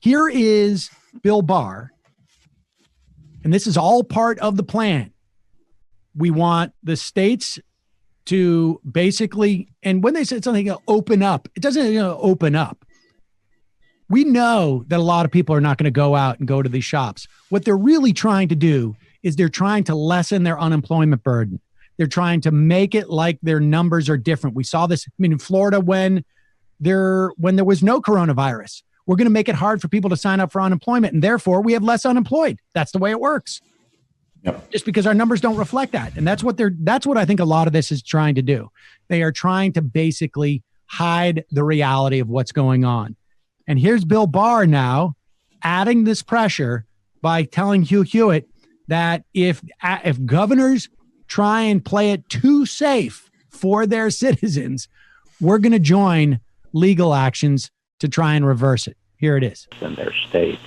Here is Bill Barr, and this is all part of the plan. We want the states to basically, and when they say something, open up, it doesn't open up. We know that a lot of people are not going to go out and go to these shops. What they're really trying to do is they're trying to lessen their unemployment burden. They're trying to make it like their numbers are different. We saw this, in Florida when there was no coronavirus. We're going to make it hard for people to sign up for unemployment, and therefore we have less unemployed. That's the way it works. Yep. Just because our numbers don't reflect that. And that's what I think a lot of this is trying to do. They are trying to basically hide the reality of what's going on. And here's Bill Barr now adding this pressure by telling Hugh Hewitt that if governors try and play it too safe for their citizens, we're going to join legal actions to try and reverse it. Here it is. In their states.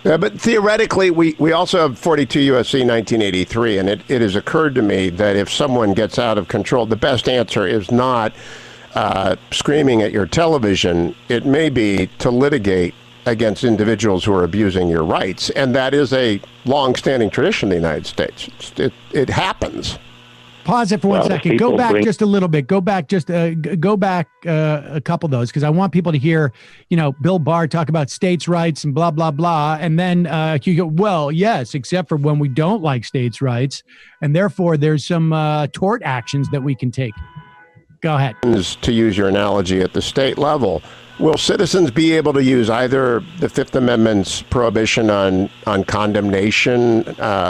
Yeah, but theoretically, we also have 42 U.S.C. 1983, and it has occurred to me that if someone gets out of control, the best answer is not screaming at your television. It may be to litigate against individuals who are abusing your rights, and that is a long-standing tradition in the United States. It happens. Pause it for 1 second. Go back just a little bit. Go back a couple of those, because I want people to hear, Bill Barr talk about states' rights and blah, blah, blah. And then you go, well, yes, except for when we don't like states' rights. And therefore, there's some tort actions that we can take. Go ahead. To use your analogy at the state level, will citizens be able to use either the Fifth Amendment's prohibition on condemnation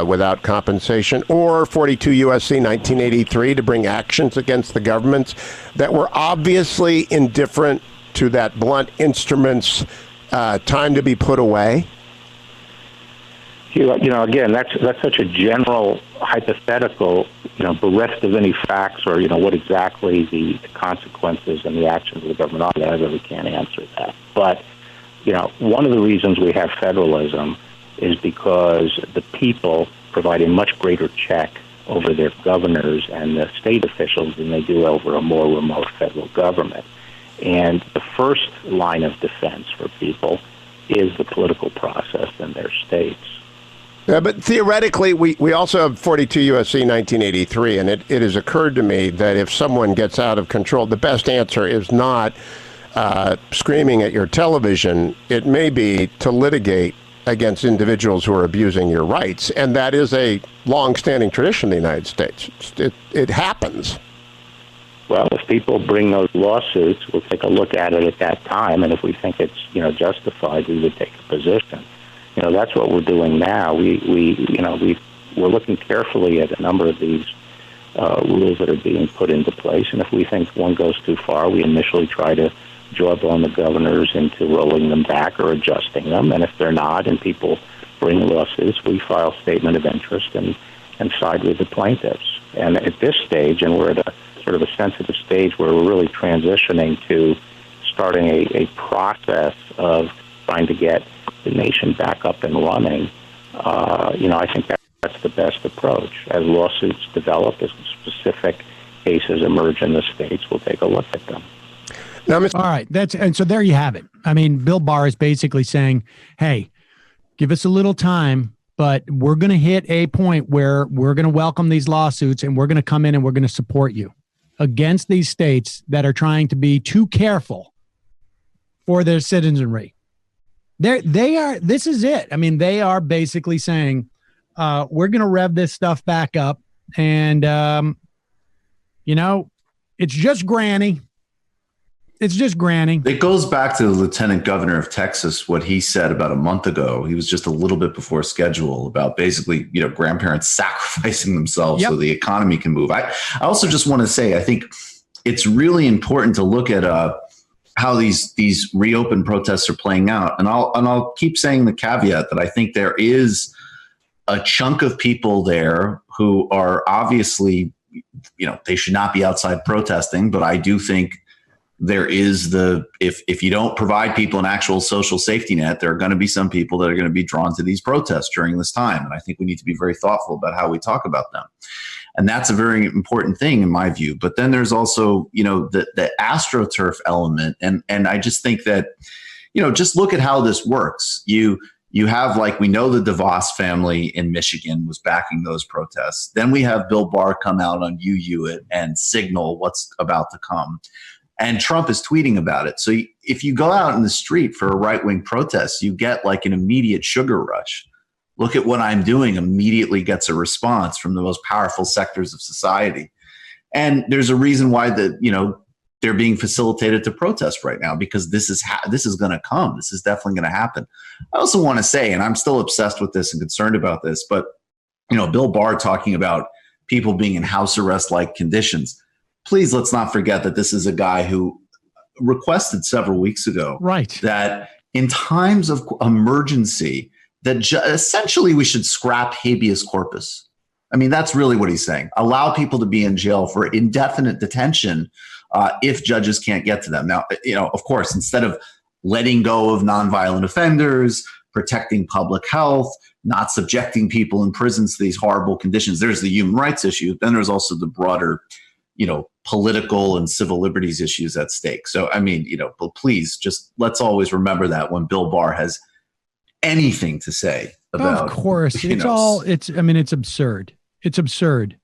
without compensation, or 42 U.S.C. 1983 to bring actions against the governments that were obviously indifferent to that blunt instrument's time to be put away? Again, that's such a general hypothetical, bereft of any facts or, what exactly the consequences and the actions of the government are. I really can't answer that. But, one of the reasons we have federalism is because the people provide a much greater check over their governors and the state officials than they do over a more remote federal government. And the first line of defense for people is the political process in their states. Yeah, but theoretically, we also have 42 U.S.C. 1983, and it has occurred to me that if someone gets out of control, the best answer is not screaming at your television. It may be to litigate against individuals who are abusing your rights, and that is a long-standing tradition in the United States. It happens. Well, if people bring those lawsuits, we'll take a look at it at that time, and if we think it's justified, we would take a position. That's what we're doing now. We're looking carefully at a number of these rules that are being put into place, and if we think one goes too far, we initially try to jawbone the governors into rolling them back or adjusting them, and if they're not, and people bring lawsuits, we file statement of interest and side with the plaintiffs. And at this stage, and we're at a sort of a sensitive stage where we're really transitioning to starting a process of trying to get the nation back up and running, I think that's the best approach. As lawsuits develop, as specific cases emerge in the states, we'll take a look at them. Now, all right, and so there you have it. I mean, Bill Barr is basically saying, hey, give us a little time, but we're going to hit a point where we're going to welcome these lawsuits, and we're going to come in and we're going to support you against these states that are trying to be too careful for their citizenry. They are. This is it. I mean, they are basically saying, we're going to rev this stuff back up, and it's just granny. It's just granny. It goes back to the lieutenant governor of Texas, what he said about a month ago. He was just a little bit before schedule about basically, grandparents sacrificing themselves so the economy can move. I also just want to say, I think it's really important to look at how these reopen protests are playing out. And I'll keep saying the caveat that I think there is a chunk of people there who are obviously, they should not be outside protesting, but I do think there is if you don't provide people an actual social safety net, there are going to be some people that are going to be drawn to these protests during this time. And I think we need to be very thoughtful about how we talk about them. And that's a very important thing in my view. But then there's also, the AstroTurf element. And I just think that, just look at how this works. You have, like, we know the DeVos family in Michigan was backing those protests. Then we have Bill Barr come out on it and signal what's about to come. And Trump is tweeting about it. So if you go out in the street for a right-wing protest, you get like an immediate sugar rush. Look at what I'm doing immediately gets a response from the most powerful sectors of society. And there's a reason why they're being facilitated to protest right now, because this is going to come. This is definitely going to happen. I also want to say, and I'm still obsessed with this and concerned about this, but Bill Barr talking about people being in house arrest-like conditions. Please, let's not forget that this is a guy who requested several weeks ago, right, that in times of emergency, that essentially we should scrap habeas corpus. I mean, that's really what he's saying. Allow people to be in jail for indefinite detention if judges can't get to them. Now, of course, instead of letting go of nonviolent offenders, protecting public health, not subjecting people in prisons to these horrible conditions, there's the human rights issue. Then there's also the broader, political and civil liberties issues at stake. So, I mean, but please just let's always remember that when Bill Barr has anything to say about, of course, it's absurd. It's absurd.